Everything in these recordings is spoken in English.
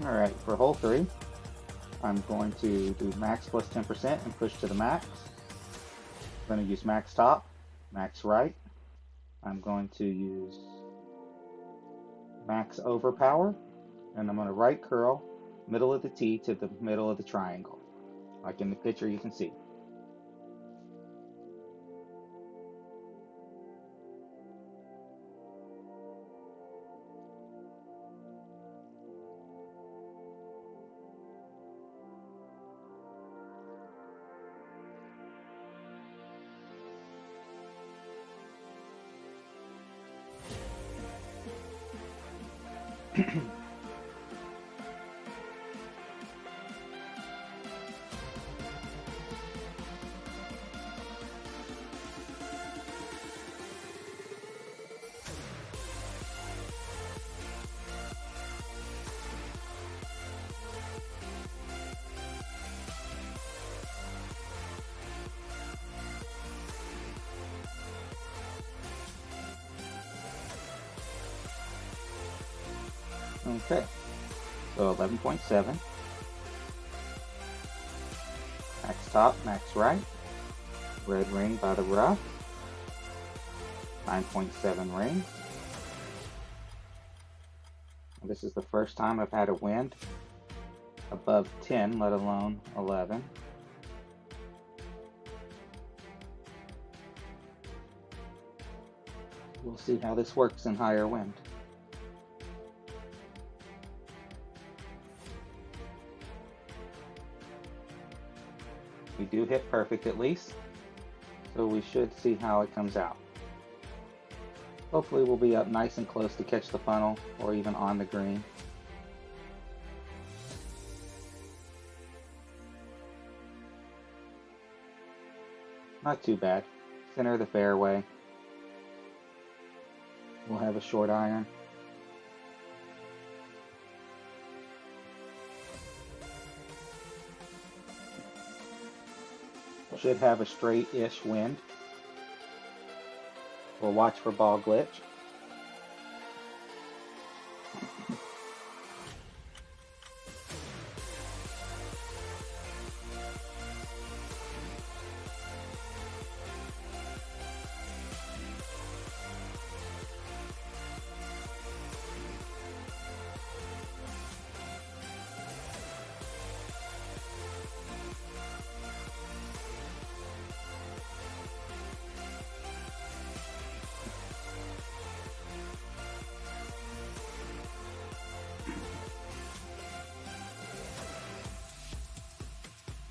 Alright, for hole 3, I'm going to do max plus 10% and push to the max. I'm going to use max top, max right. I'm going to use max overpower, and I'm going to right curl middle of the tee to the middle of the triangle. Like in the picture you can see. Okay, so 11.7, max top, max right, red ring by the rough, 9.7 rings. This is the first time I've had a wind above 10, let alone 11. We'll see how this works in higher wind. We do hit perfect at least, so we should see how it comes out. Hopefully we'll be up nice and close to catch the funnel or even on the green. Not too bad. Center of the fairway. We'll have a short iron. Should have a straight-ish wind. We'll watch for ball glitch.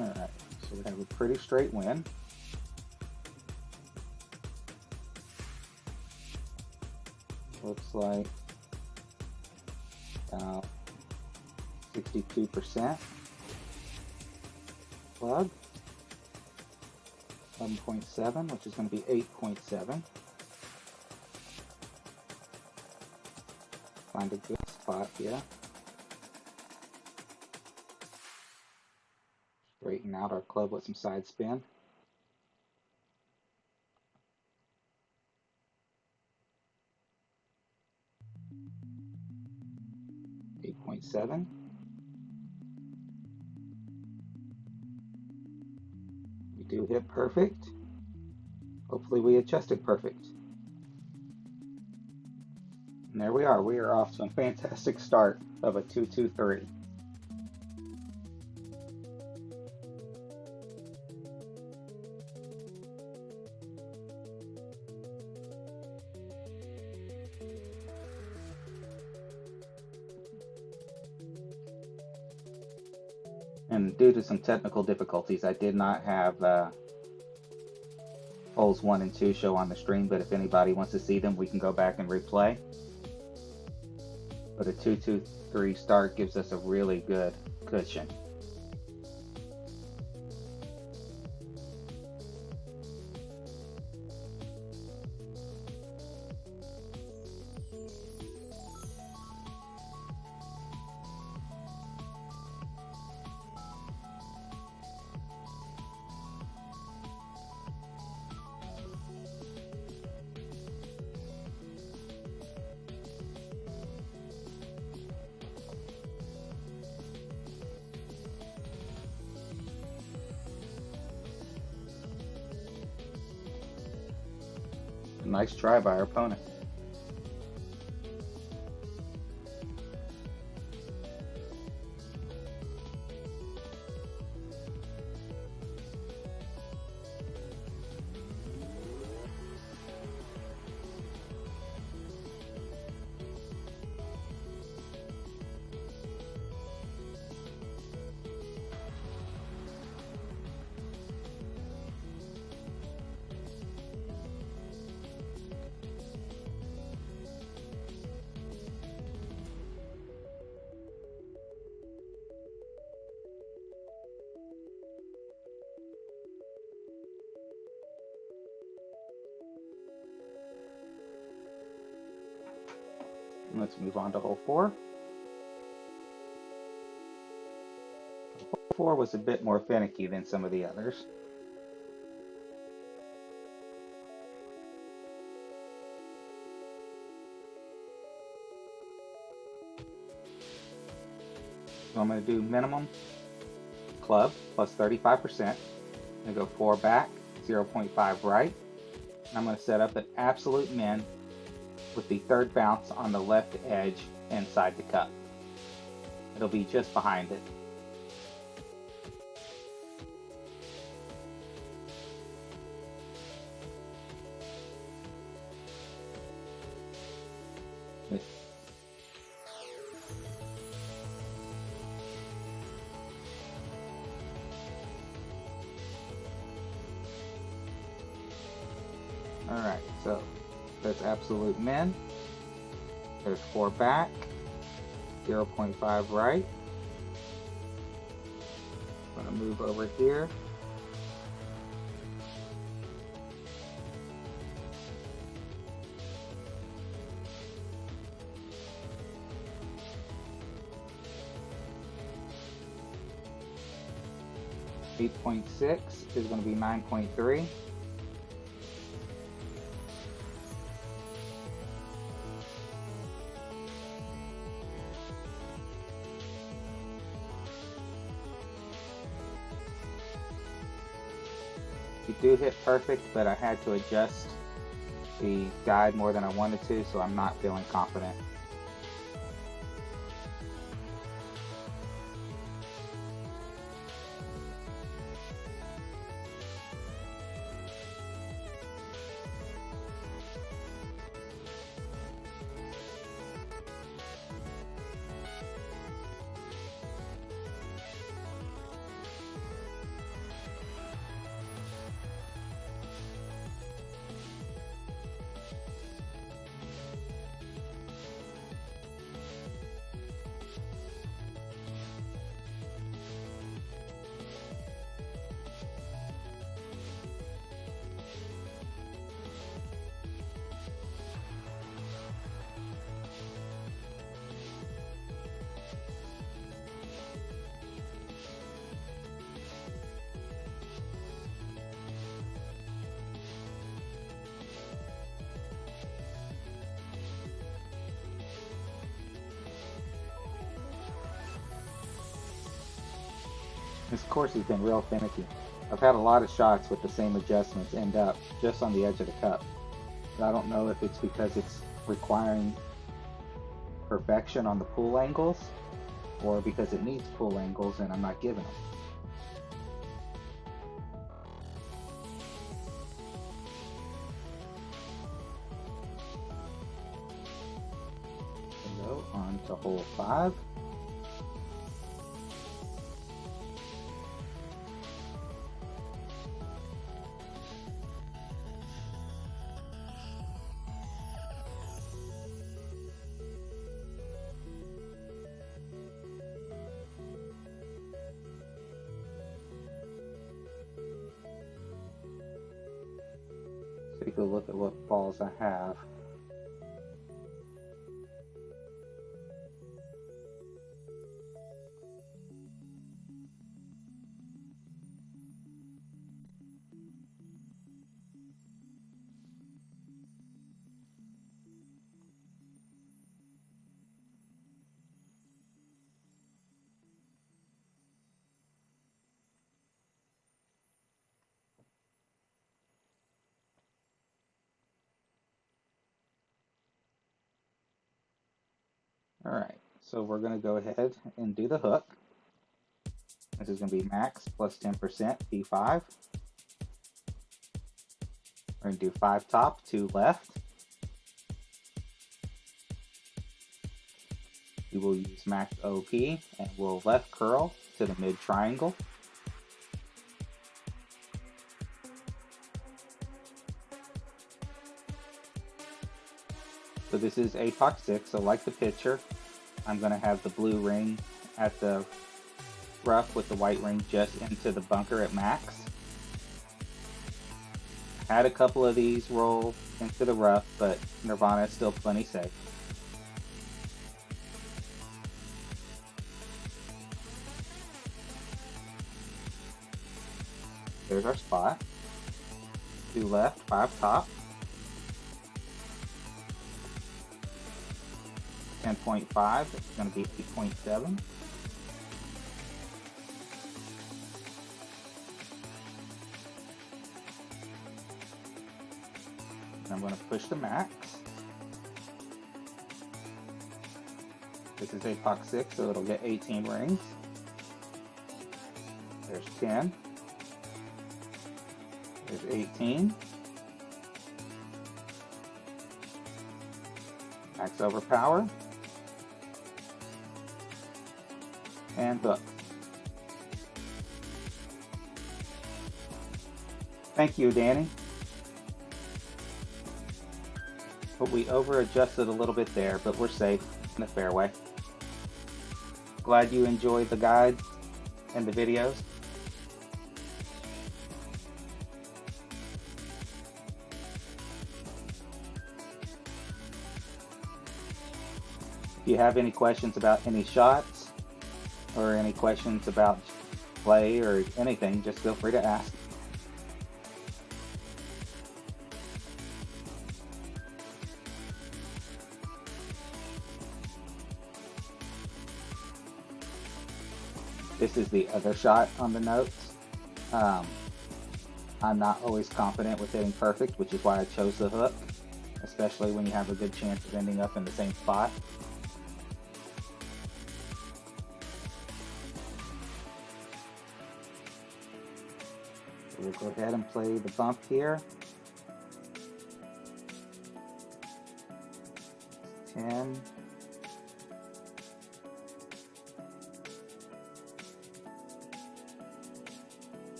Alright, so we have a pretty straight wind. Looks like about 62% plug. 11.7, which is going to be 8.7. Find a good spot here. Straighten out our club with some side spin. .7. We do hit perfect. Hopefully we adjusted perfect. And there we are. We are off to a fantastic start of a 2-2-3. And due to some technical difficulties, I did not have holes 1 and 2 show on the stream, but if anybody wants to see them, we can go back and replay. But a 2-2-3 start gives us a really good cushion. Nice try by our opponent. Let's move on to hole 4. Hole 4 was a bit more finicky than some of the others. So I'm going to do minimum club plus 35%. I'm going to go 4 back, 0.5 right. And I'm going to set up an absolute min with the third bounce on the left edge inside the cup. It'll be just behind it. Alright, so that's absolute min. There's 4 back, 0.5 right. I'm going to move over here. .6 is going to be 9.3. You do hit perfect, but I had to adjust the guide more than I wanted to, so I'm not feeling confident. This course has been real finicky. I've had a lot of shots with the same adjustments end up just on the edge of the cup. But I don't know if it's because it's requiring perfection on the pull angles or because it needs pull angles and I'm not giving them. So on to hole 5. Take a look at what balls I have. All right, so we're going to go ahead and do the hook. This is going to be max plus 10% P5. We're going to do 5 top, 2 left. We will use max OP and we'll left curl to the mid triangle. So this is APOC 6, so like the picture, I'm going to have the blue ring at the rough with the white ring just into the bunker at max. Had a couple of these roll into the rough, but Nirvana is still plenty safe. There's our spot. 2 left, 5 top. 10.5, it's going to be 8.7. I'm going to push the max. This is APOC 6, so it'll get 18 rings. There's 10. There's 18. Max overpower. And hook. Thank you, Danny. But we over adjusted a little bit there, but we're safe in the fairway. Glad you enjoyed the guide and the videos. If you have any questions about any shots or any questions about play or anything, just feel free to ask. This is the other shot on the notes. I'm not always confident with hitting perfect, which is why I chose the hook, especially when you have a good chance of ending up in the same spot. So we'll go ahead and play the bump here. 10.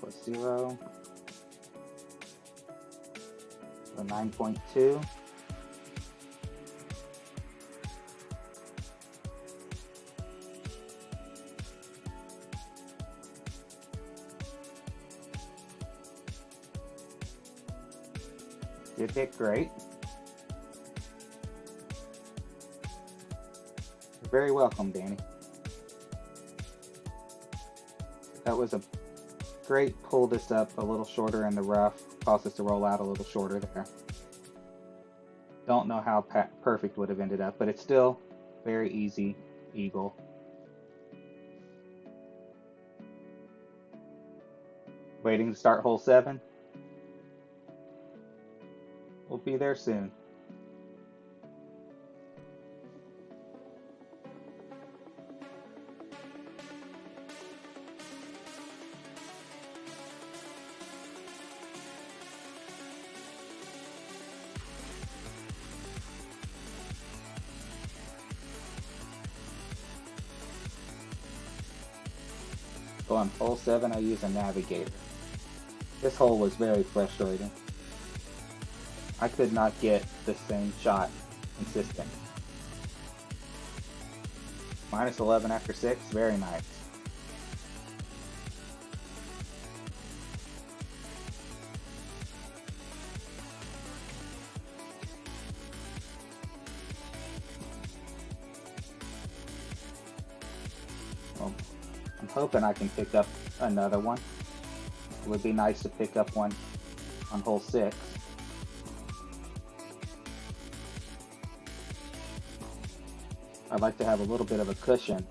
Plus 0. So 9.2. Did hit great. You're very welcome, Danny. That was a great pull this up a little shorter in the rough, caused us to roll out a little shorter there. Don't know how perfect would have ended up, but it's still very easy eagle. Waiting to start hole 7. We'll be there soon. So on hole 7, I use a navigator. This hole was very frustrating. I could not get the same shot consistent. Minus 11 after 6, very nice. Well, I'm hoping I can pick up another one. It would be nice to pick up one on hole 6. I'd like to have a little bit of a cushion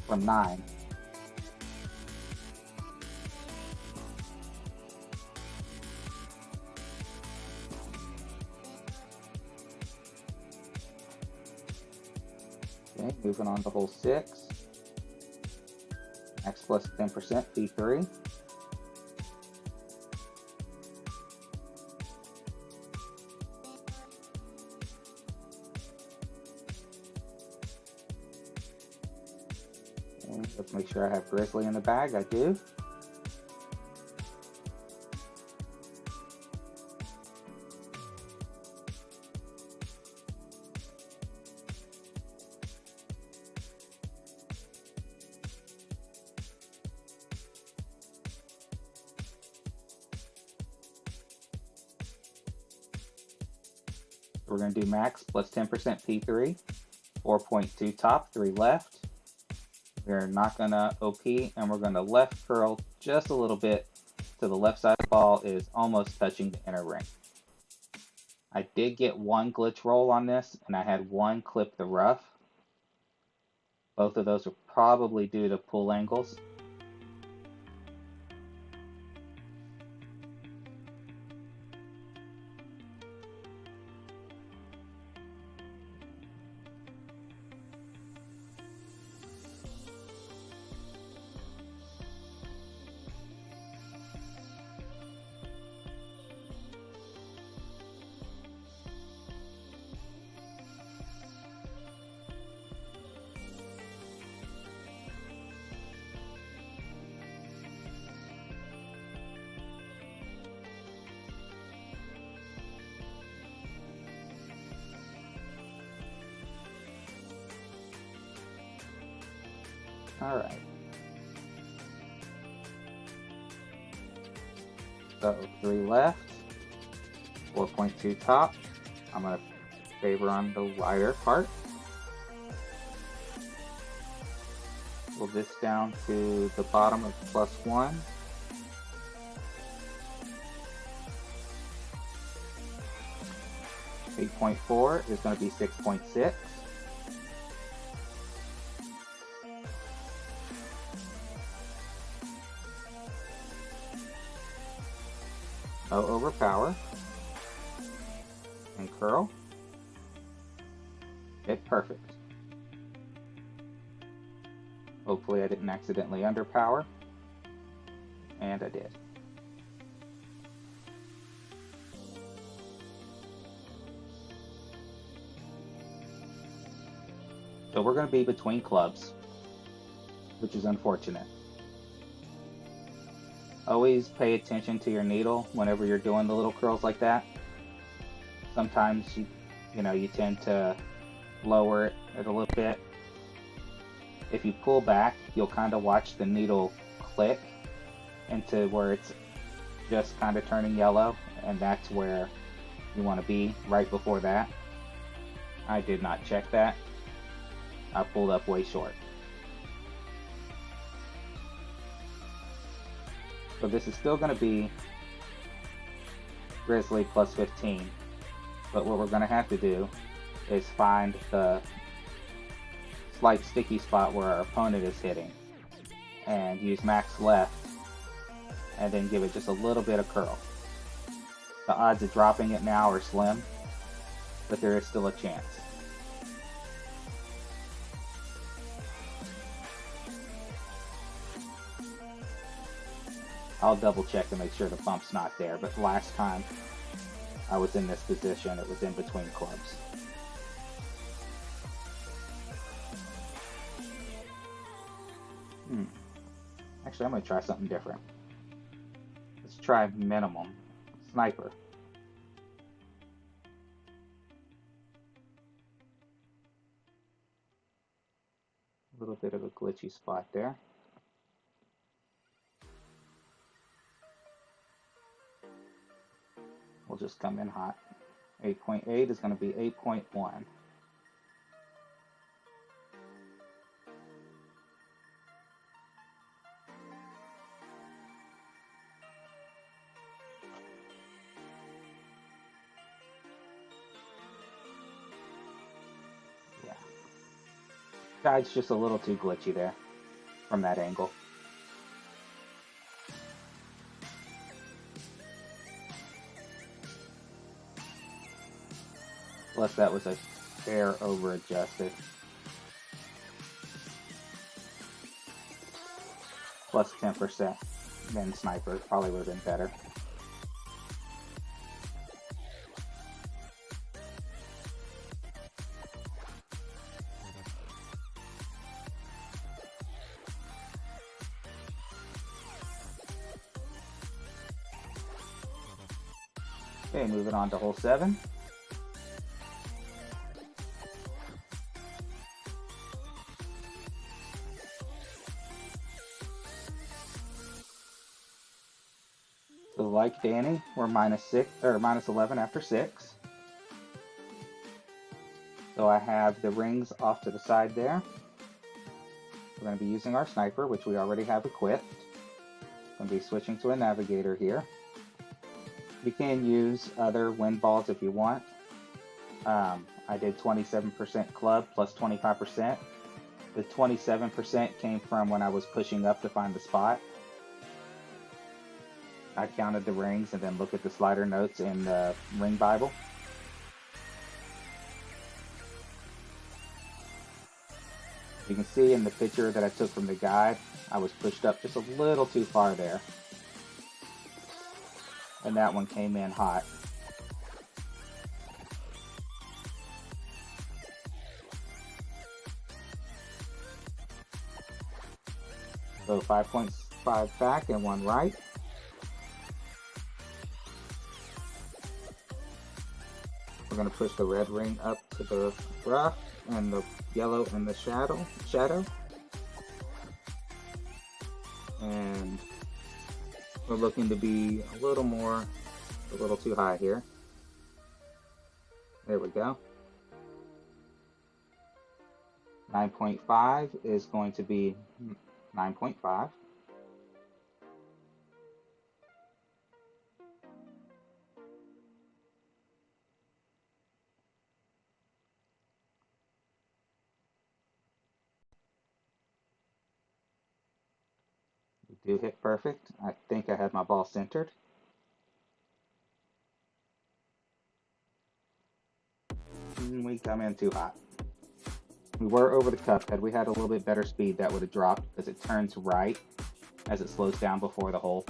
from 9. Okay, moving on to hole 6. Max plus 10%, P3. And let's make sure I have Grizzly in the bag. I do. We're going to do max plus 10% P3, 4.2 top, 3 left. We're not going to OP, and we're going to left curl just a little bit to the left side of the ball is almost touching the inner ring. I did get one glitch roll on this, and I had one clip the rough. Both of those are probably due to pull angles. All right. So 3 left, 4.2 top. I'm going to favor on the wider part. Pull this down to the bottom of +1. $8.4 is going to be 6.6. No overpower. And curl. Hit perfect. Hopefully I didn't accidentally underpower. And I did. So we're going to be between clubs, which is unfortunate. Always pay attention to your needle whenever you're doing the little curls like that. Sometimes you tend to lower it a little bit. If you pull back, you'll kind of watch the needle click into where it's just kind of turning yellow, and that's where you want to be right before that. I did not check that. I pulled up way short. So this is still going to be Grizzly plus 15, but what we're going to have to do is find the slight sticky spot where our opponent is hitting and use max left and then give it just a little bit of curl. The odds of dropping it now are slim, but there is still a chance. I'll double check to make sure the bump's not there, but last time I was in this position, it was in between clubs. Actually, I'm going to try something different. Let's try minimum. Sniper. A little bit of a glitchy spot there. We'll just come in hot. 8.8 is going to be 8.1. Yeah. Guide's just a little too glitchy there from that angle. Plus that was a hair over adjusted. plus 10% than sniper. Probably would have been better. Okay, moving on to hole 7. So like Danny, we're -6 or -11 after 6. So I have the rings off to the side there. We're going to be using our sniper, which we already have equipped. I'm going to be switching to a navigator here. You can use other wind balls if you want. I did 27% club plus 25%. The 27% came from when I was pushing up to find the spot. I counted the rings and then looked at the slider notes in the ring Bible. You can see in the picture that I took from the guide, I was pushed up just a little too far there. And that one came in hot. So 5.5 back and 1 right. We're going to push the red ring up to the rough and the yellow in the shadow. And we're looking to be a little too high here. There we go. 9.5 is going to be 9.5. We do hit perfect. I think I had my ball centered. And we come in too hot. We were over the cup. Had we had a little bit better speed, that would have dropped because it turns right as it slows down before the hole.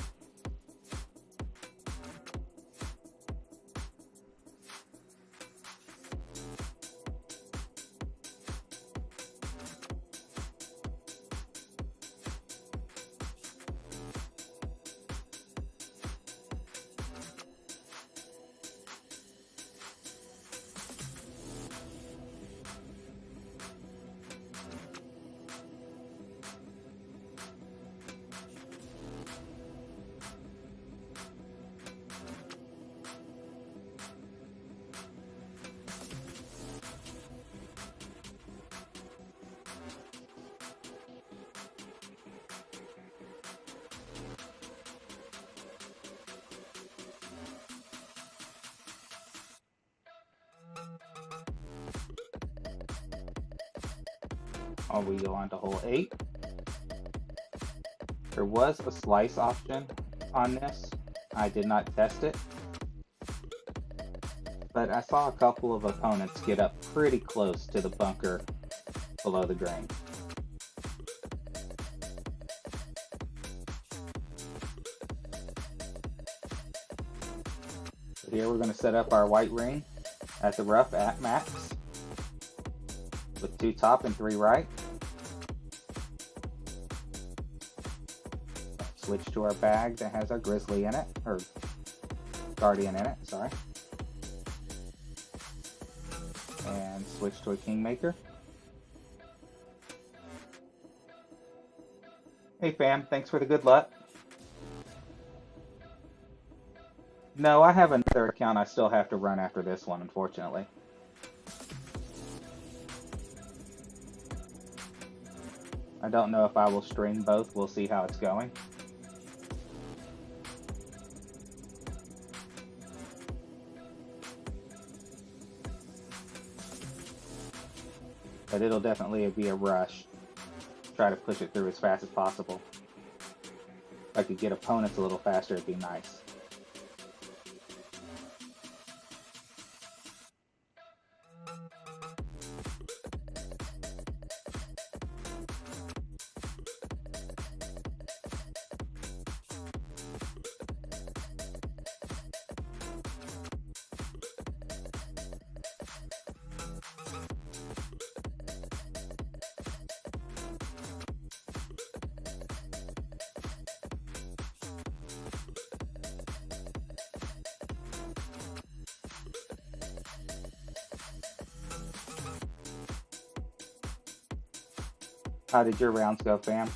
We go on to hole 8. There was a slice option on this. I did not test it, but I saw a couple of opponents get up pretty close to the bunker below the green. So here we're going to set up our white ring at the rough at max with 2 top and 3 right. Switch to our bag that has our grizzly in it, or guardian in it, sorry. And switch to a kingmaker. Hey fam, thanks for the good luck. No, I have another account I still have to run after this one, unfortunately. I don't know if I will stream both. We'll see how it's going. But it'll definitely be a rush. Try to push it through as fast as possible. If I could get opponents a little faster, it'd be nice. How did your rounds go, fam?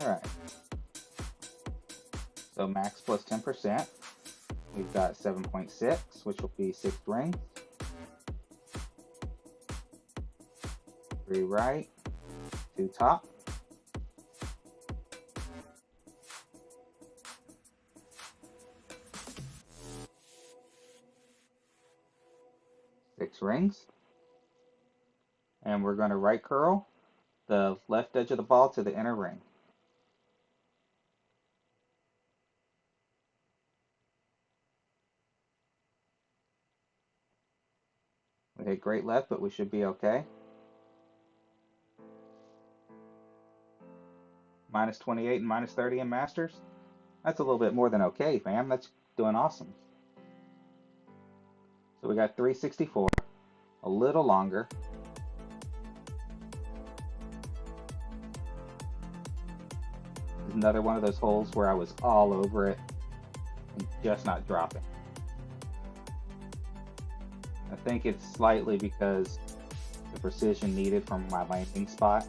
All right. So max plus 10%. We've got 7.6, which will be 6 rings. 3 right, 2 top. 6 rings. And we're going to right curl the left edge of the ball to the inner ring. We hit great left, but we should be okay. Minus 28 and minus 30 in Masters. That's a little bit more than okay, fam. That's doing awesome. So we got 364, a little longer. This is another one of those holes where I was all over it and just not dropping. I think it's slightly because the precision needed from my landing spot.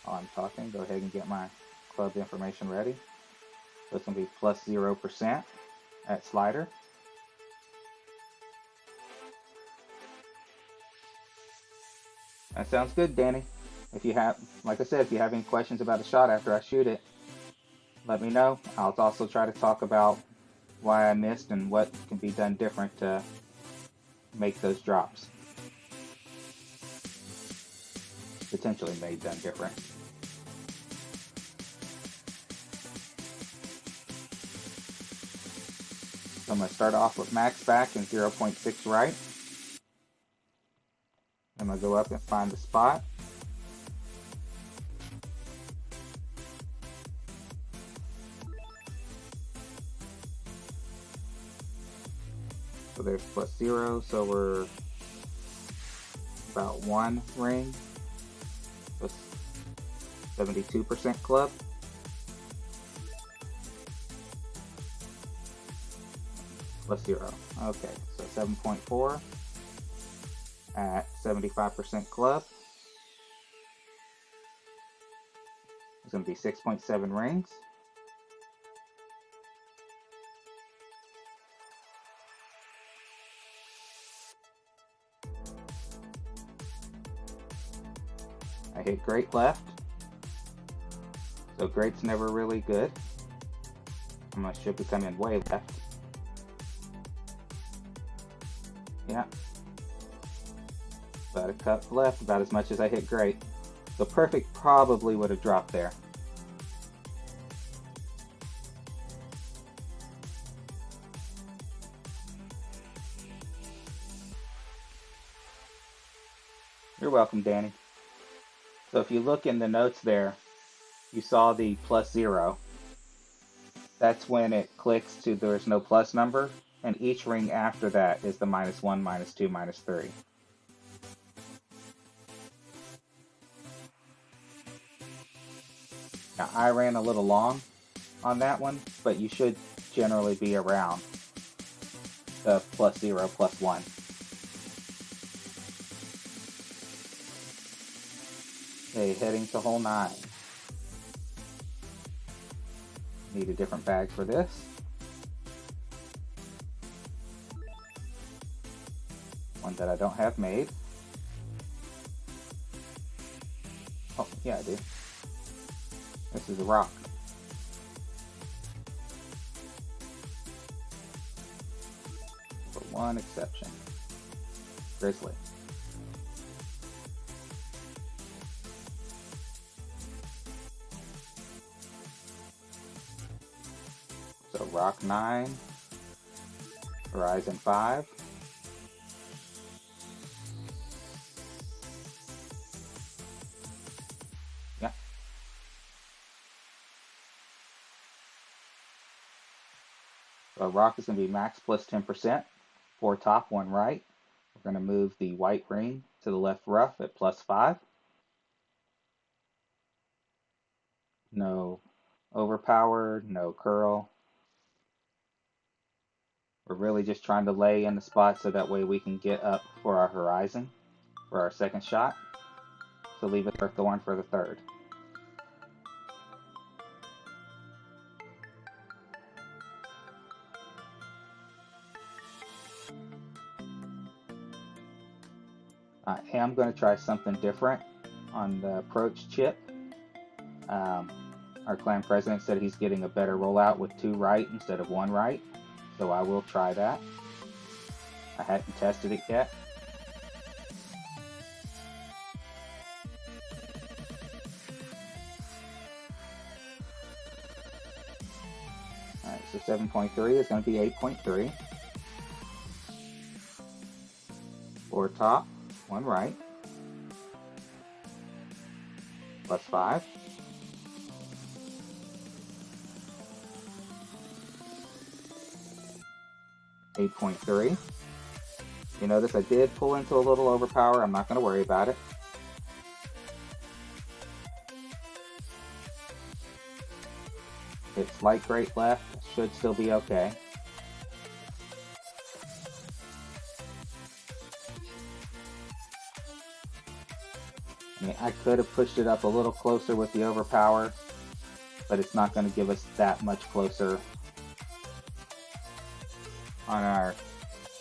While I'm talking, go ahead and get my club information ready. So it's going to be plus 0% at slider. That sounds good, Danny. If you have, like I said, if you have any questions about the shot after I shoot it, let me know. I'll also try to talk about why I missed and what can be done different to make those drops. Potentially made done different. So I'm going to start off with max back and 0.6 right. I'm going to go up and find the spot. So there's plus 0, so we're about 1 ring. So 72% club. Plus 0. Okay, so 7.4 at 75% club. It's going to be 6.7 rings. I hit great left. So great's never really good. I should be coming way left. Yeah. About a cup left, about as much as I hit great. So perfect probably would have dropped there. You're welcome, Danny. So if you look in the notes there, you saw the plus 0. That's when it clicks to there's no plus number, and each ring after that is the minus 1, minus 2, minus 3. Now I ran a little long on that one, but you should generally be around the plus 0, plus 1. Okay, heading to hole 9. Need a different bag for this. One that I don't have made. Oh, yeah, I do. This is a rock. For one exception. Grizzly. So rock 9, horizon 5. Yeah. So our rock is going to be max plus 10%, 4 top, 1 right. We're going to move the white ring to the left rough at +5. No overpower, no curl. We're really just trying to lay in the spot so that way we can get up for our horizon for our second shot. So leave it for thorn for the third. I am going to try something different on the approach chip. Our clan president said he's getting a better rollout with 2 right instead of 1 right, so I will try that. I hadn't tested it yet. Alright, so 7.3 is going to be 8.3. 4 top, 1 right, +5. 8.3. You notice I did pull into a little overpower. I'm not going to worry about it. It's light great left. Should still be okay. I mean, I could have pushed it up a little closer with the overpower, but it's not going to give us that much closer on our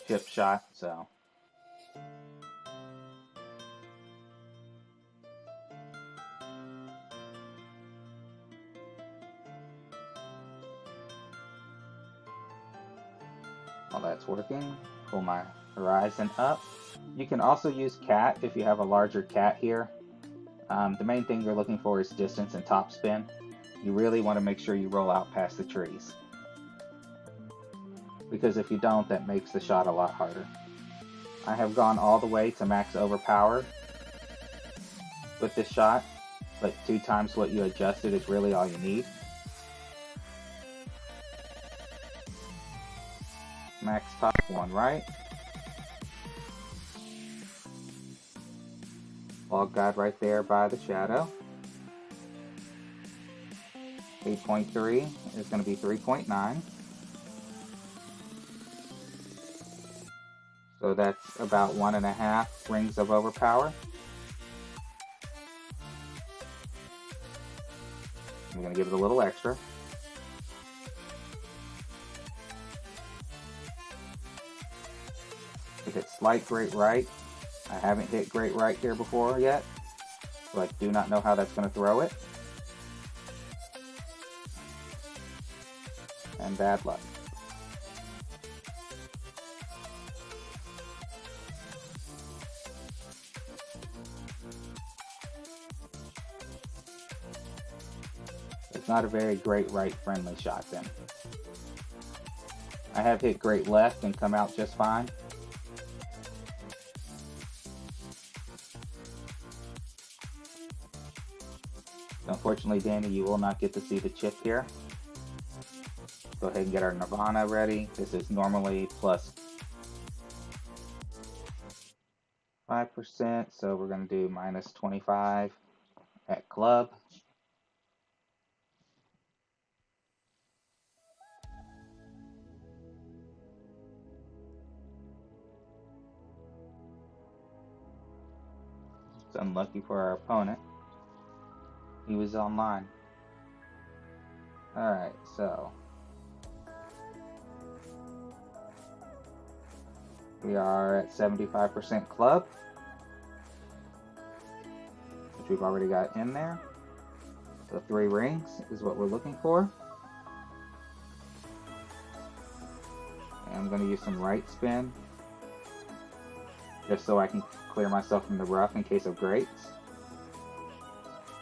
chip shot, so. While that's working, pull my horizon up. You can also use cat if you have a larger cat here. The main thing you're looking for is distance and top spin. You really want to make sure you roll out past the trees, because if you don't, that makes the shot a lot harder. I have gone all the way to max overpower with this shot, but 2 times what you adjusted is really all you need. Max top, 1 right. Log guide right there by the shadow. 8.3 is going to be 3.9. So that's about 1.5 rings of overpower. I'm going to give it a little extra. If it's slight great right, I haven't hit great right here before yet, so I do not know how that's going to throw it. And bad luck. It's not a very great right friendly shot then. I have hit great left and come out just fine. Unfortunately, Danny, you will not get to see the chip here. Go ahead and get our Nirvana ready. This is normally plus 5%, so we're going to do minus 25 at club. It's unlucky for our opponent. He was online. Alright, so we are at 75% club, which we've already got in there. So 3 rings is what we're looking for. And I'm going to use some right spin, just so I can clear myself from the rough in case of greats.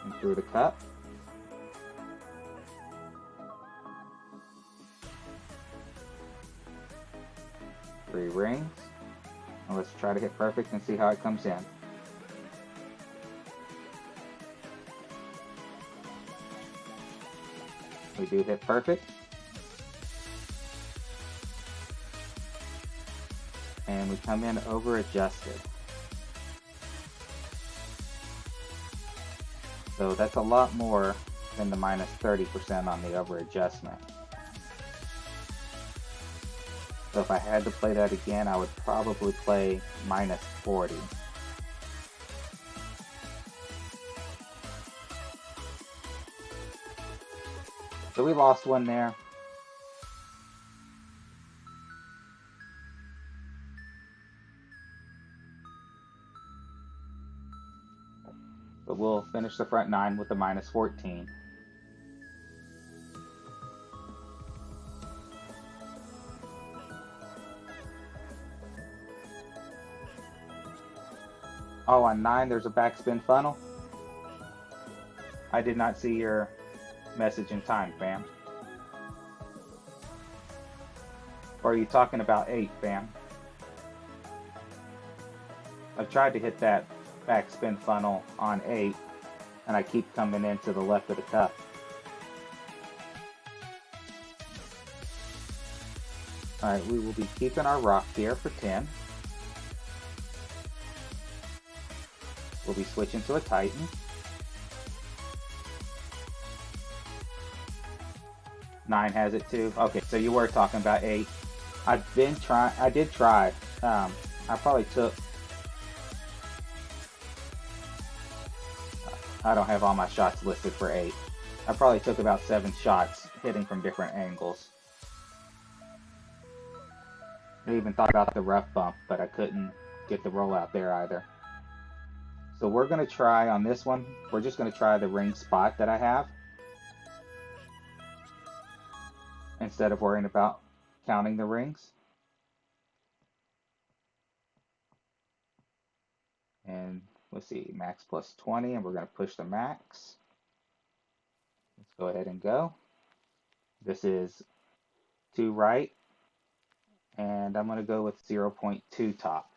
And through the cup. Three rings. Now let's try to hit perfect and see how it comes in. We do hit perfect. And we come in over adjusted. So that's a lot more than the minus 30% on the over adjustment. So if I had to play that again, I would probably play minus 40. So we lost one there. But we'll finish the front 9 with the minus 14. Oh, on 9 there's a backspin funnel. I did not see your message in time, fam. Or are you talking about 8, fam? I've tried to hit that backspin funnel on 8, and I keep coming into the left of the cup. Alright, we will be keeping our rock here for 10. We'll be switching to a Titan. 9 has it too. Okay, so you were talking about 8. I did try. I probably took, I don't have all my shots listed for 8. I probably took about 7 shots hitting from different angles. I even thought about the rough bump, but I couldn't get the roll out there either. So we're going to try on this one, we're just going to try the ring spot that I have, instead of worrying about counting the rings. And let's see, max plus 20, and we're going to push the max. Let's go ahead and go. This is 2 right, and I'm going to go with 0.2 top.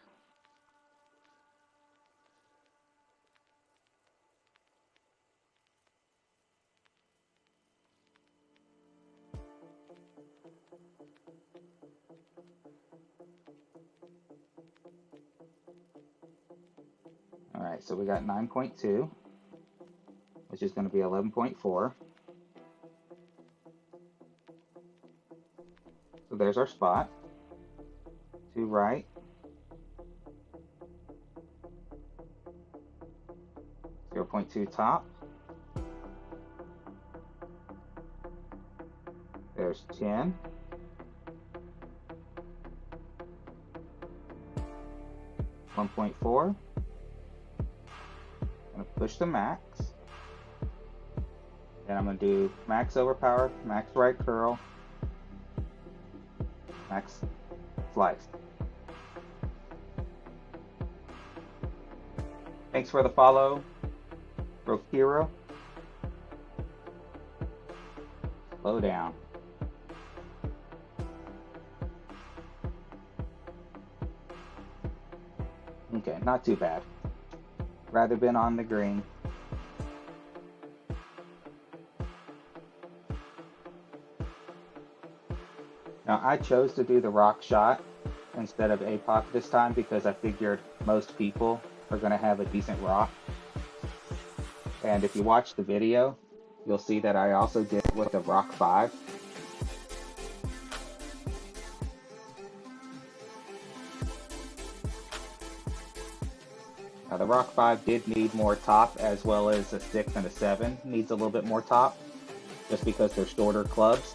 Alright, so we got 9.2, which is going to be 11.4. So there's our spot. 2 right. 0.2 top. There's 10. 1.4. I'm going to push the max. Then I'm going to do max overpower, max right curl, max slice. Thanks for the follow, Rokiro. Slow down. Okay, not too bad. Rather been on the green. Now I chose to do the rock shot instead of APOC this time because I figured most people are going to have a decent rock. And if you watch the video, you'll see that I also did it with the rock 5. Now the rock 5 did need more top, as well as a 6 and a 7 needs a little bit more top, just because they're shorter clubs.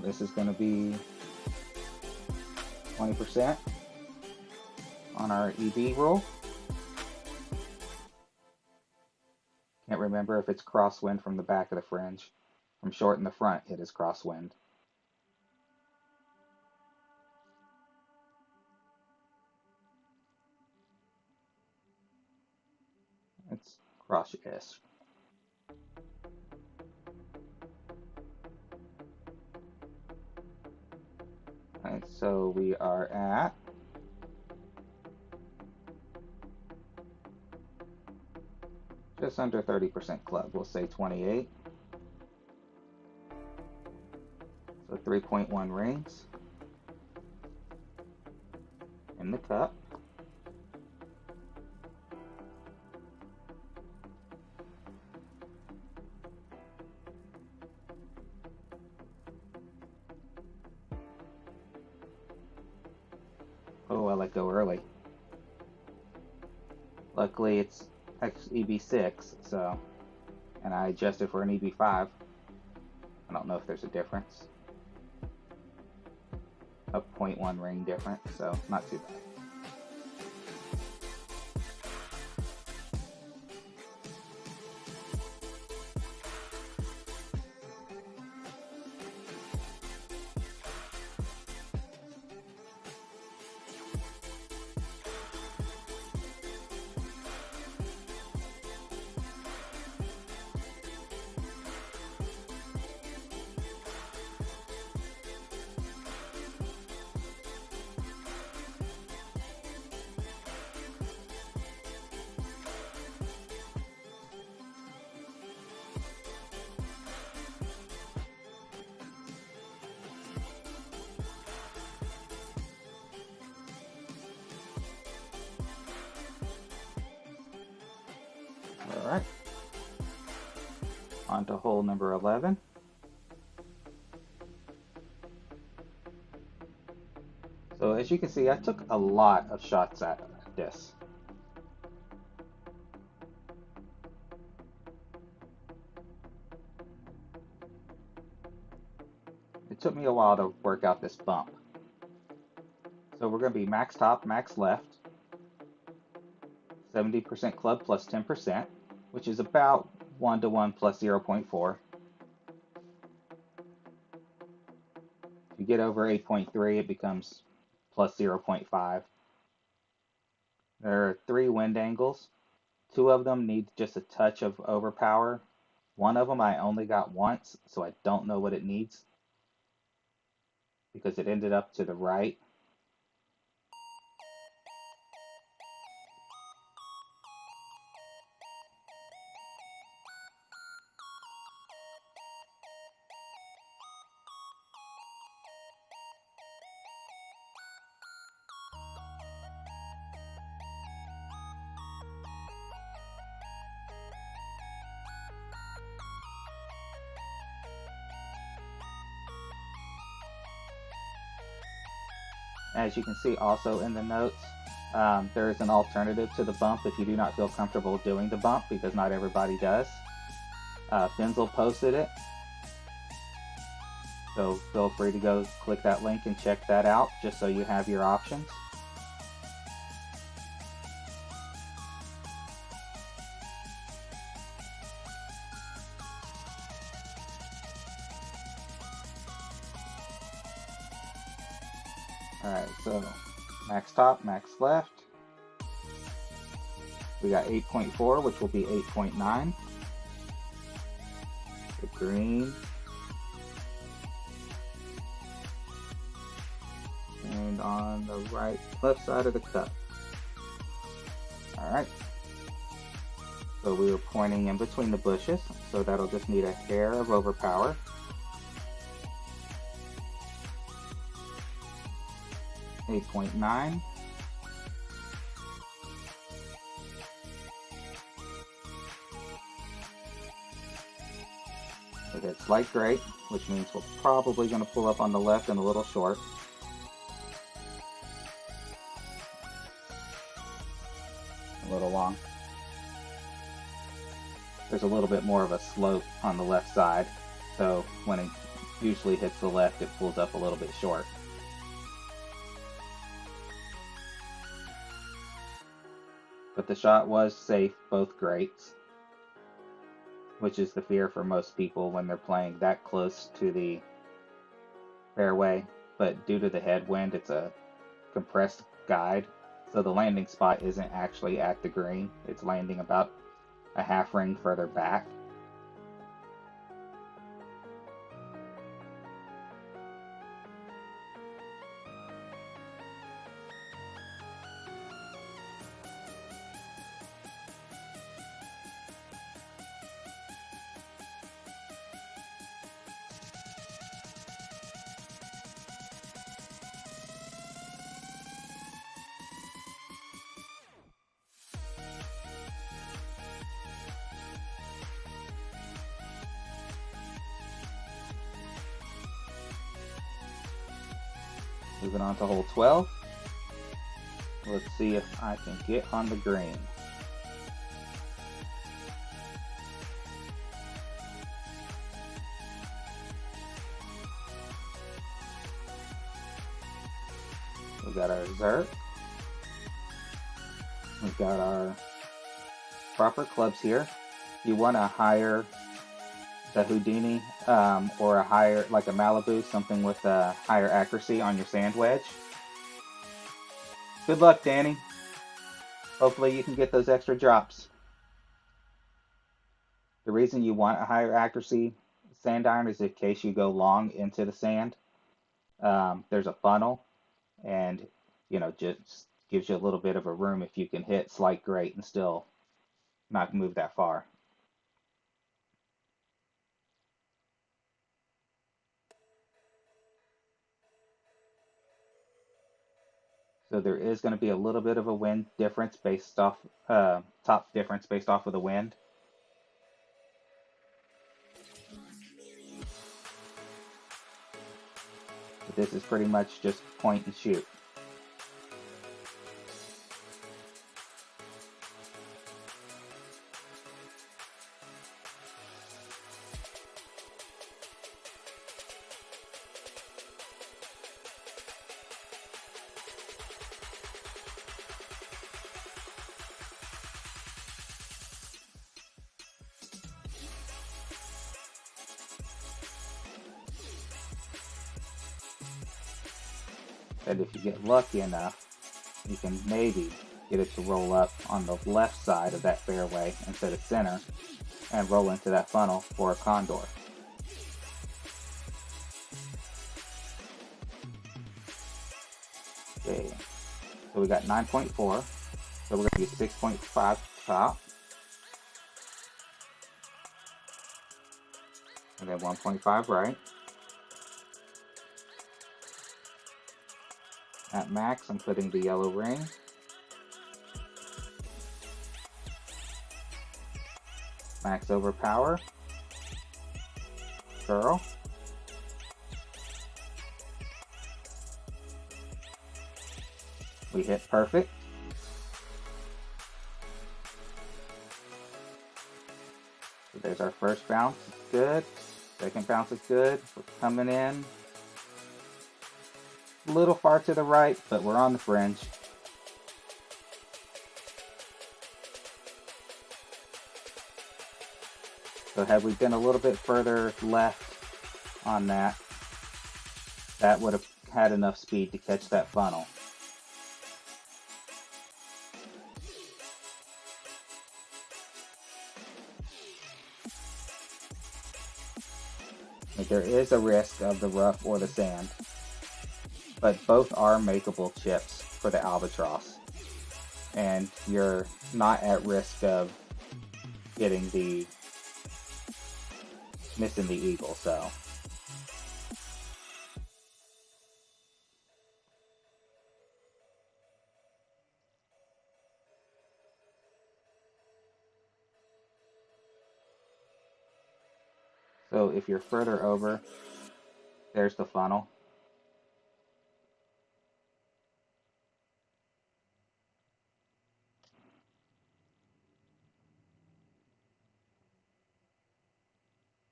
This is going to be 20% on our EB roll. Can't remember if it's crosswind from the back of the fringe. From short in the front, it is crosswind. It's cross-ish. Alright, so we are at just under 30% club. We'll say 28. So 3.1 rings in the cup. Oh, I let go early. Luckily it's EB6, so, and I adjusted for an EB5. I don't know if there's a difference. A 0.1 ring difference, so not too bad. Alright, on to hole number 11. So as you can see, I took a lot of shots at this. It took me a while to work out this bump. So we're going to be max top, max left, 70% club plus 10%, which is about 1 to 1 plus 0.4. If you get over 8.3, it becomes plus 0.5. There are 3 wind angles. 2 of them need just a touch of overpower. One of them I only got once, so I don't know what it needs because it ended up to the right. As you can see also in the notes, there is an alternative to the bump if you do not feel comfortable doing the bump, because not everybody does. Finzel posted it, so feel free to go click that link and check that out just so you have your options. Alright, so max top, max left. We got 8.4, which will be 8.9. The green. And on the right, left side of the cup. Alright. So we were pointing in between the bushes, so that'll just need a hair of overpower. .9. We got slight gray, which means we're probably going to pull up on the left and a little short. A little long. There's a little bit more of a slope on the left side, so when it usually hits the left, it pulls up a little bit short. But the shot was safe, both greats, which is the fear for most people when they're playing that close to the fairway. But due to the headwind, it's a compressed guide, so the landing spot isn't actually at the green. It's landing about a half ring further back. Moving on to hole 12. Let's see if I can get on the green. We've got our Zerk. We've got our proper clubs here. You want to hire the Houdini or a higher, like a Malibu, something with a higher accuracy on your sand wedge. Good luck, Danny. Hopefully you can get those extra drops. The reason you want a higher accuracy sand iron is in case you go long into the sand. There's a funnel, and just gives you a little bit of a room if you can hit slight grate and still not move that far. So there is going to be a little bit of a wind difference based off, top difference based off of the wind. But this is pretty much just point and shoot. And if you get lucky enough, you can maybe get it to roll up on the left side of that fairway instead of center and roll into that funnel for a condor. Okay, so we got 9.4, so we're going to use 6.5 top, and then 1.5 right. At max, I'm putting the yellow ring. Max overpower. Curl. We hit perfect. So there's our first bounce, good. Second bounce is good. We're coming in. A little far to the right, but we're on the fringe. So had we been a little bit further left on that, that would have had enough speed to catch that funnel. There is a risk of the rough or the sand, but both are makeable chips for the albatross, and you're not at risk of missing the eagle. So if you're further over, there's the funnel.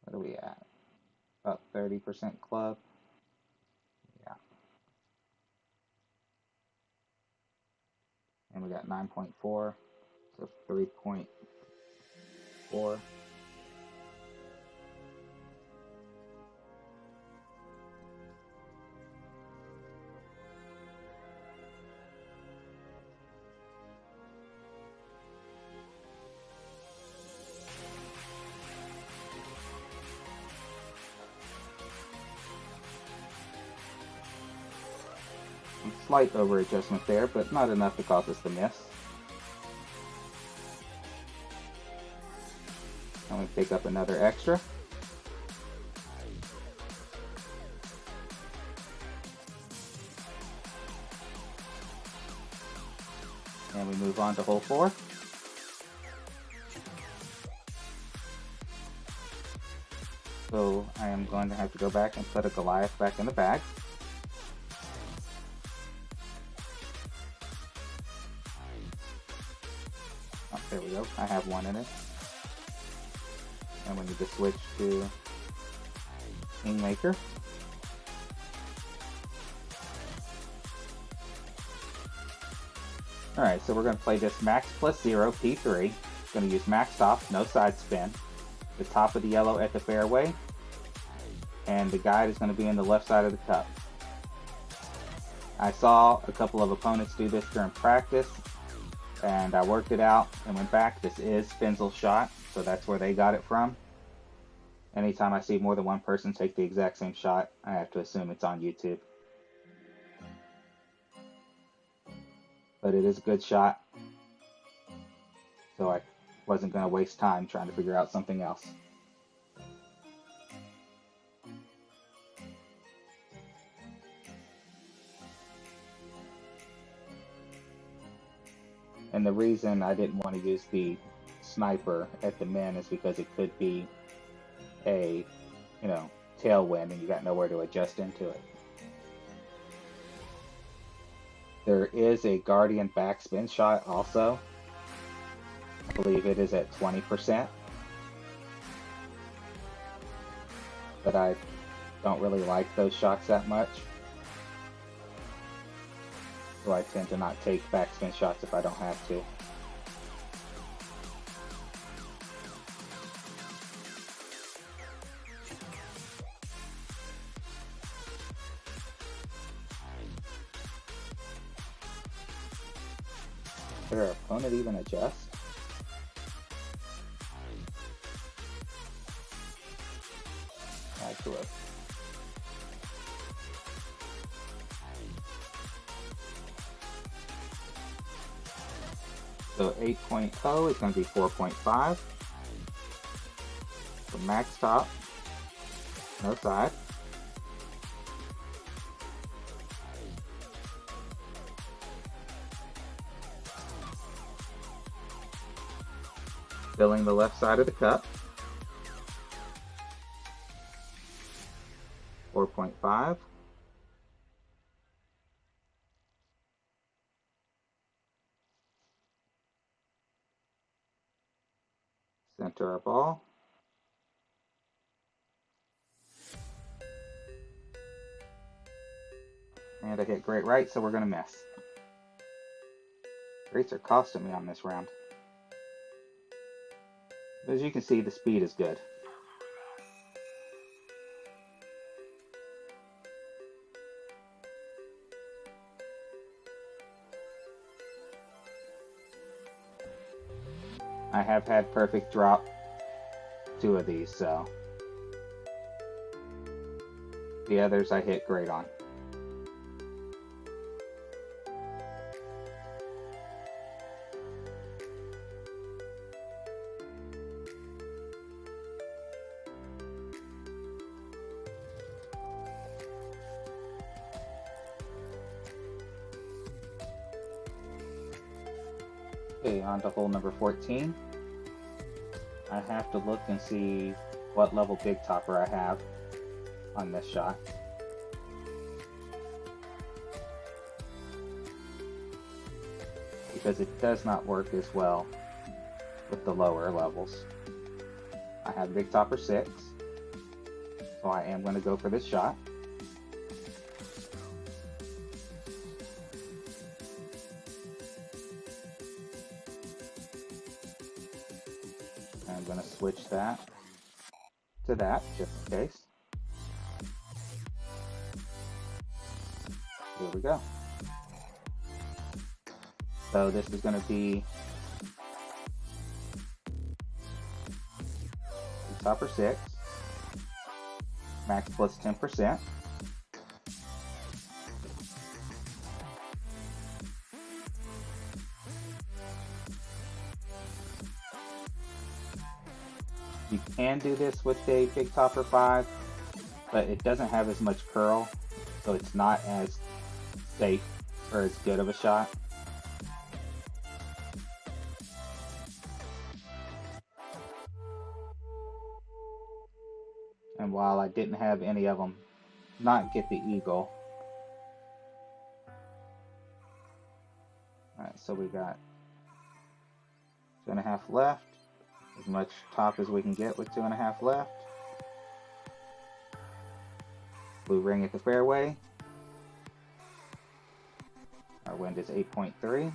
What are we at? About 30% club. Yeah. And we got 9.4, so 3.4. Slight over adjustment there, but not enough to cause us to miss. And we pick up another extra. And we move on to hole 4. So I am going to have to go back and put a Goliath back in the bag. There we go. I have one in it. And we need to switch to Kingmaker. Alright, so we're going to play this max plus 0, P3. Going to use max top, no side spin. The top of the yellow at the fairway. And the guide is going to be in the left side of the cup. I saw a couple of opponents do this during practice, and I worked it out and went back. This is Spinzel's shot, so that's where they got it from. Anytime I see more than one person take the exact same shot, I have to assume it's on YouTube. But it is a good shot, so I wasn't going to waste time trying to figure out something else. And the reason I didn't want to use the sniper at the min is because it could be a, tailwind and you got nowhere to adjust into it. There is a Guardian backspin shot also. I believe it is at 20%. But I don't really like those shots that much. So I tend to not take backspin shots if I don't have to. Did our opponent even adjust? That's gross. So 8.0 is going to be 4.5. So max top, no side. Filling the left side of the cup. 4.5. Center our ball. And I hit great right, so we're going to miss. Greats are costing me on this round. As you can see, the speed is good. I have had perfect drop 2 of these, so the others I hit great on. Okay, on to hole number 14. I have to look and see what level big topper I have on this shot. Because it does not work as well with the lower levels. I have big topper 6, so I am going to go for this shot. I'm going to switch that to that, just in case. Here we go. So this is going to be topper 6, max plus 10%. You can do this with a big topper 5, but it doesn't have as much curl, so it's not as safe or as good of a shot. And while I didn't have any of them not get the eagle. Alright, so we got 2.5 left. As much top as we can get with 2.5 left. Blue ring at the fairway. Our wind is 8.3,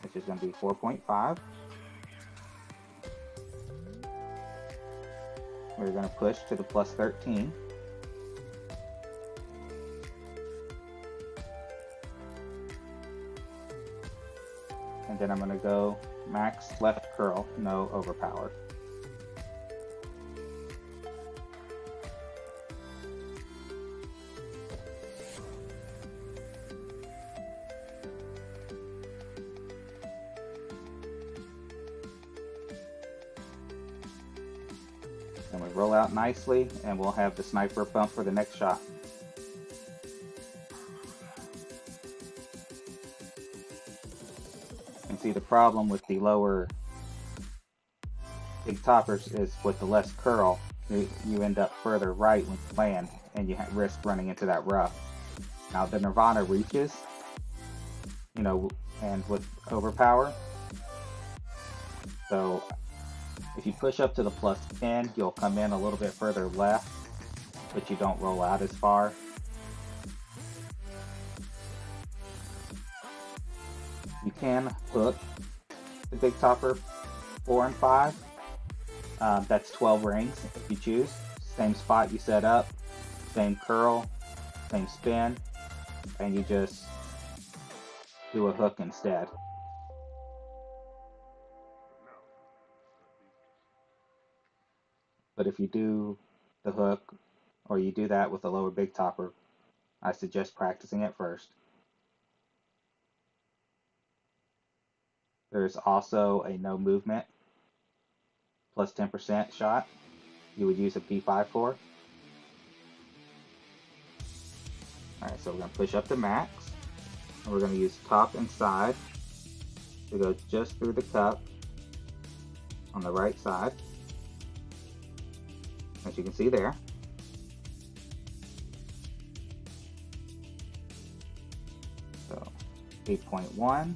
which is going to be 4.5. We're going to push to the plus 13. And then I'm going to go max left curl, no overpower. And we roll out nicely, and we'll have the sniper bump for the next shot. And see, the problem with the lower big toppers is with the less curl, you end up further right when you land, and you risk running into that rough. Now the Nirvana reaches, you know, and with overpower. So if you push up to the plus 10, you'll come in a little bit further left, but you don't roll out as far. You can hook the big topper 4 and 5. That's 12 rings if you choose. Same spot you set up, same curl, same spin, and you just do a hook instead. But if you do the hook, or you do that with a lower big topper, I suggest practicing it first. There's also a no movement plus 10% shot you would use a P5 for. Alright, so we're going to push up to max, and we're going to use top and side to go just through the cup on the right side, as you can see there. So 8.1,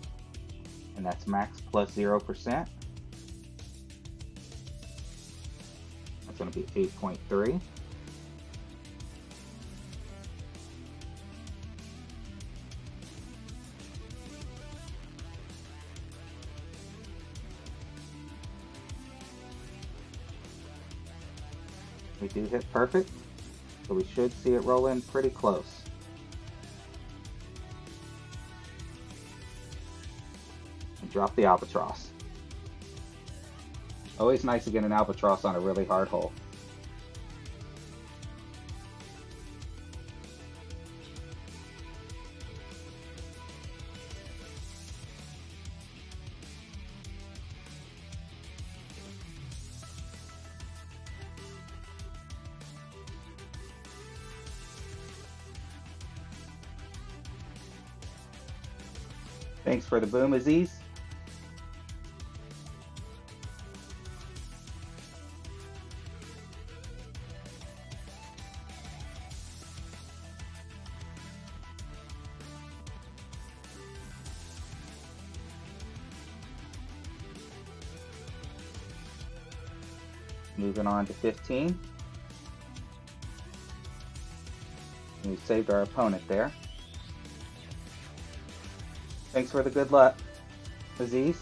and that's max plus 0%. That's going to be 8.3. We do hit perfect, so we should see it roll in pretty close. And drop the albatross. Always nice to get an albatross on a really hard hole. Thanks for the boom, Aziz. Moving on to 15. We saved our opponent there. Thanks for the good luck, Aziz.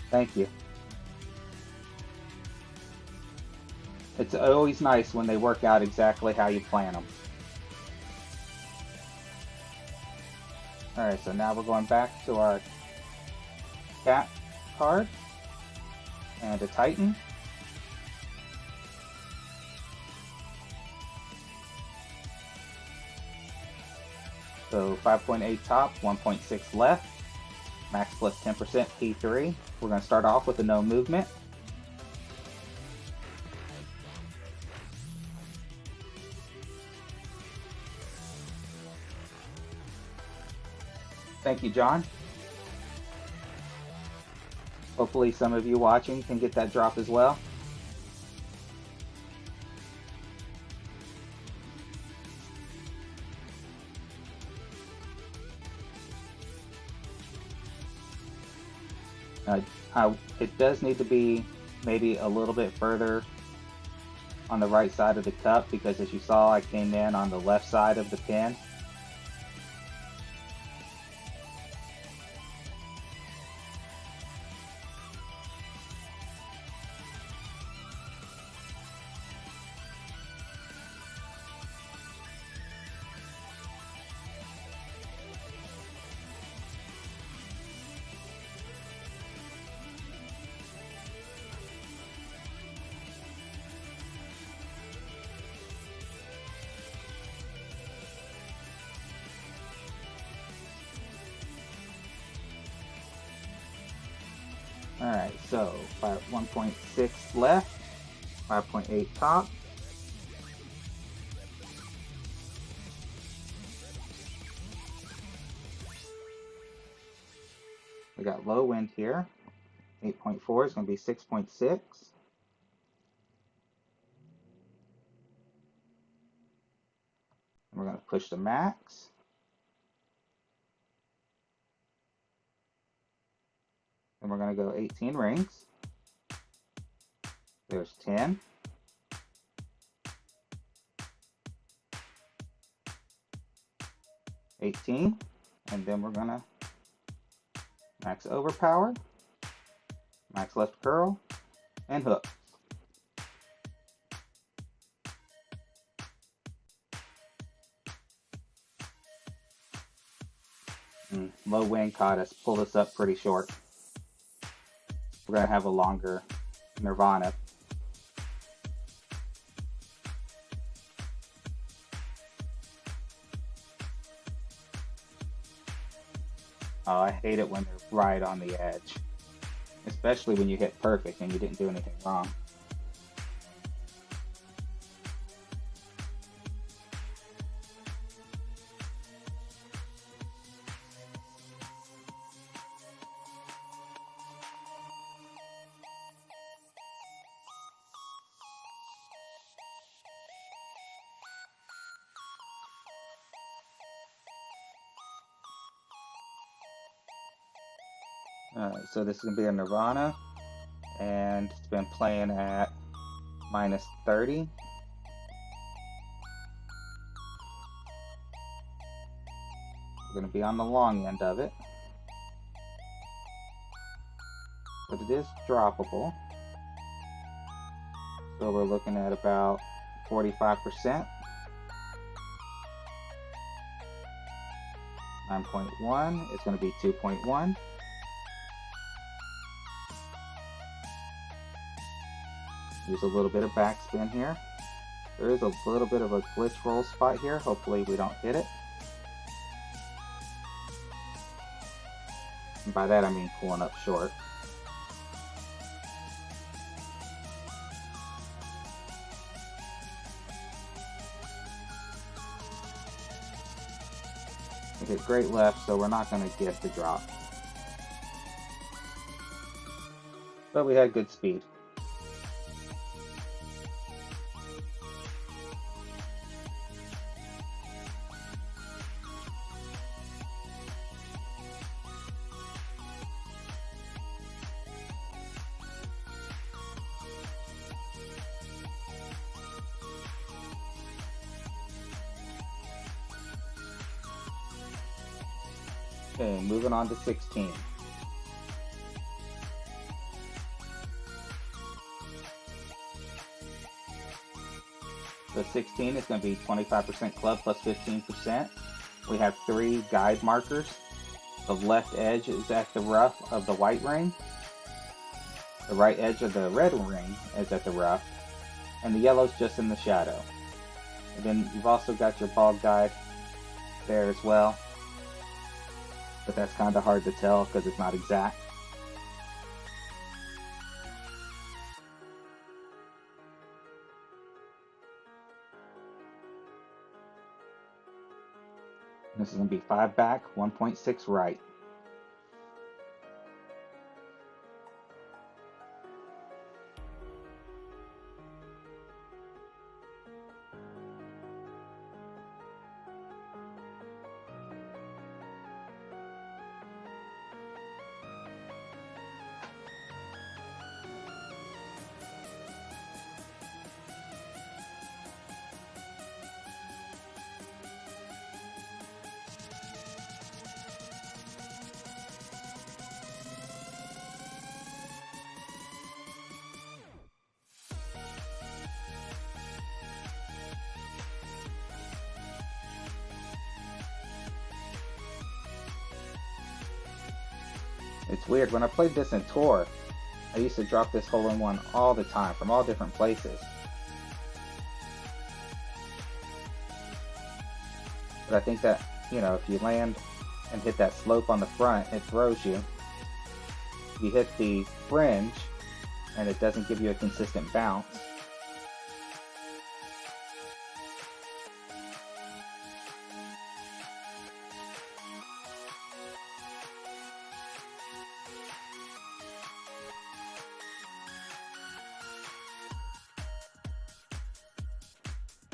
Thank you. It's always nice when they work out exactly how you plan them. Alright, so now we're going back to our cat card and a Titan. So 5.8 top, 1.6 left, max plus 10% P3. We're going to start off with a no movement. Thank you, John. Hopefully some of you watching can get that drop as well. Uh, it does need to be maybe a little bit further on the right side of the cup because as you saw, I came in on the left side of the pin. Alright, so 1.6 left, 5.8 top. We got low wind here. 8.4 is going to be 6.6. We're going to push the max. And we're going to go 18 rings. There's 10. 18. And then we're going to max overpower, max left curl, and hook. Low wind caught us, pulled us up pretty short. We're going to have a longer Nirvana. Oh, I hate it when they're right on the edge, especially when you hit perfect and you didn't do anything wrong. Alright, so this is going to be a Nirvana, and it's been playing at minus 30. We're going to be on the long end of it, but it is droppable. So we're looking at about 45%. 9.1 is going to be 2.1. Use a little bit of backspin here. There is a little bit of a glitch roll spot here. Hopefully we don't hit it. And by that I mean pulling up short. We hit great left, so we're not going to get the drop. But we had good speed. Okay, moving on to 16. So 16 is going to be 25% club plus 15%. We have 3 guide markers. The left edge is at the rough of the white ring. The right edge of the red ring is at the rough. And the yellow's just in the shadow. And then you've also got your ball guide there as well. But that's kind of hard to tell because it's not exact. This is going to be 5 back, 1.6 right. It's weird, when I played this in tour, I used to drop this hole-in-one all the time from all different places. But I think that, you know, if you land and hit that slope on the front, it throws you. If you hit the fringe and it doesn't give you a consistent bounce,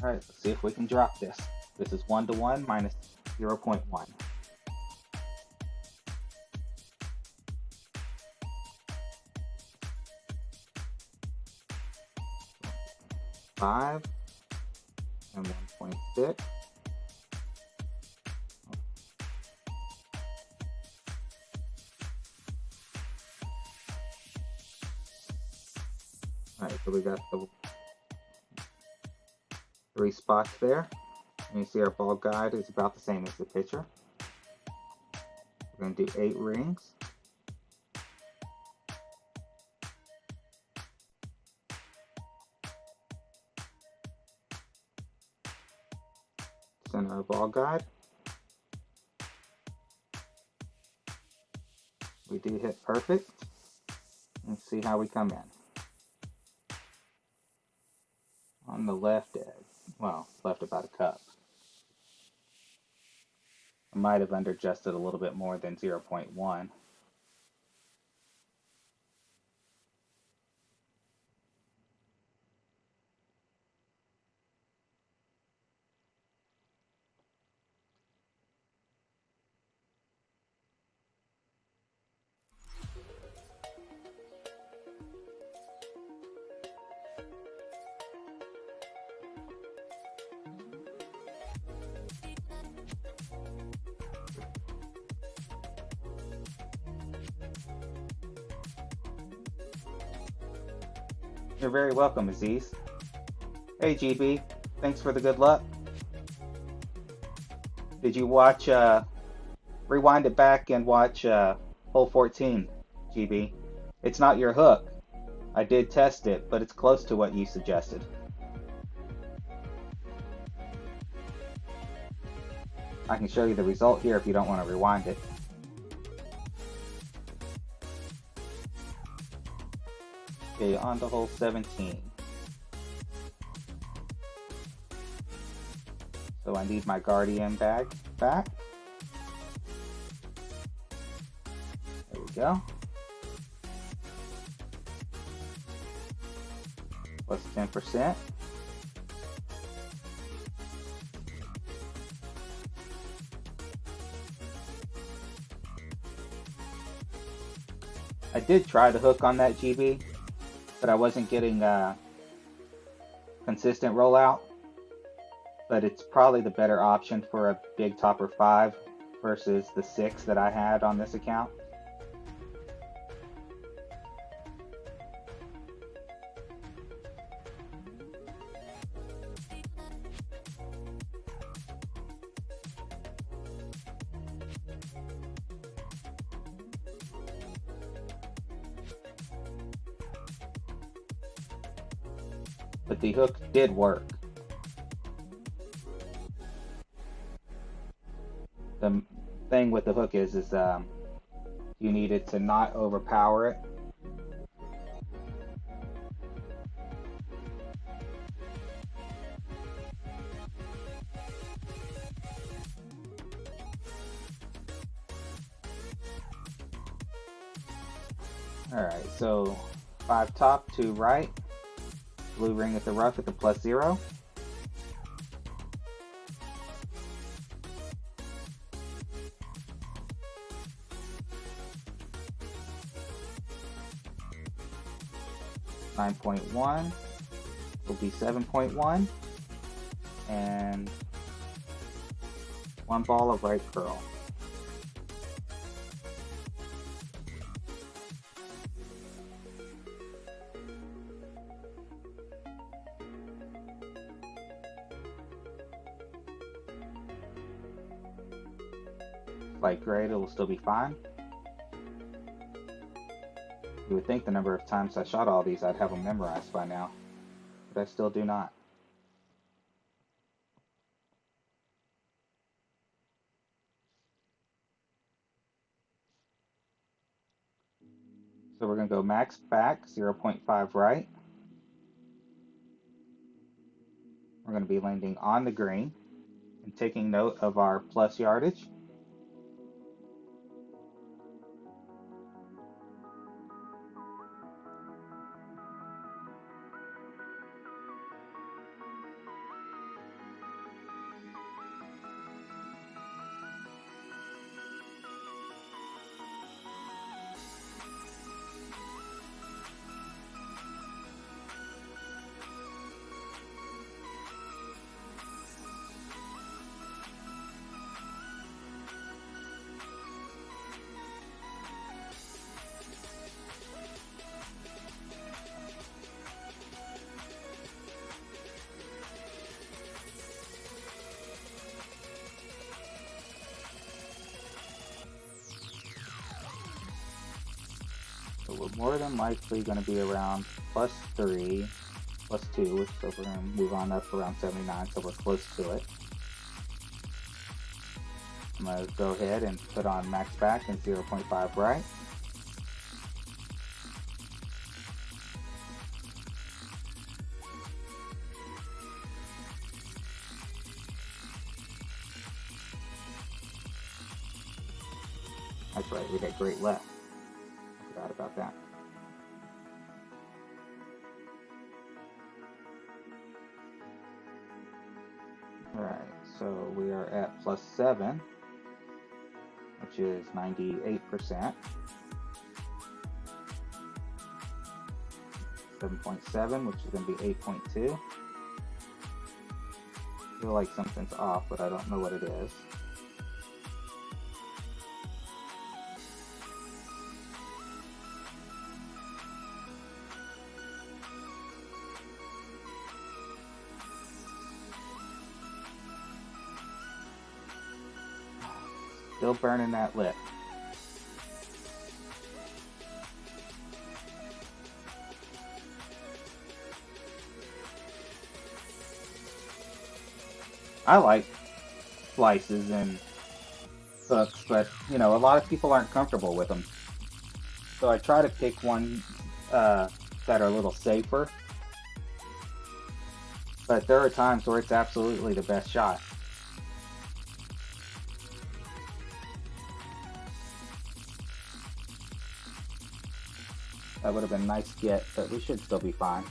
alright, let's see if we can drop this. This is 1 to 1 minus 0.1. 5 and 1.6. Alright, so we got the 3 spots there. And you see our ball guide is about the same as the pitcher. We're going to do 8 rings. Center our ball guide. We do hit perfect. Let's see how we come in. On the left edge. Well, left about a cup. I might have underadjusted a little bit more than 0.1. You're very welcome, Aziz. Hey, GB. Thanks for the good luck. Did you watch, rewind it back and watch hole 14, GB? It's not your hook. I did test it, but it's close to what you suggested. I can show you the result here if you don't want to rewind it. Okay, on to hole 17. So I need my Guardian bag back. There we go. Plus 10%. I did try the hook on that, GB, but I wasn't getting consistent rollout. But it's probably the better option for a big topper 5 versus the 6 that I had on this account. But the hook did work. The thing with the hook is you needed to not overpower it. Alright, so 5 top, 2 right. Blue ring at the rough at the +0. .1 will be 7.1, and 1 ball of right curl. Light gray, it will still be fine. You would think the number of times I shot all these I'd have them memorized by now, but I still do not. So we're going to go max back, 0.5 right. We're going to be landing on the green and taking note of our plus yardage. So we're more than likely going to be around +3, +2, so we're going to move on up around 79, so we're close to it. I'm going to go ahead and put on max back and 0.5 right. That's right, we got great left. Forgot about that. Alright, so we are at +7, which is 98%. 7.7, which is going to be 8.2. I feel like something's off, but I don't know what it is. Still burning that lip. I like slices and hooks, but you know, a lot of people aren't comfortable with them. So I try to pick one that are a little safer. But there are times where it's absolutely the best shot. That would have been a nice get, but we should still be fine.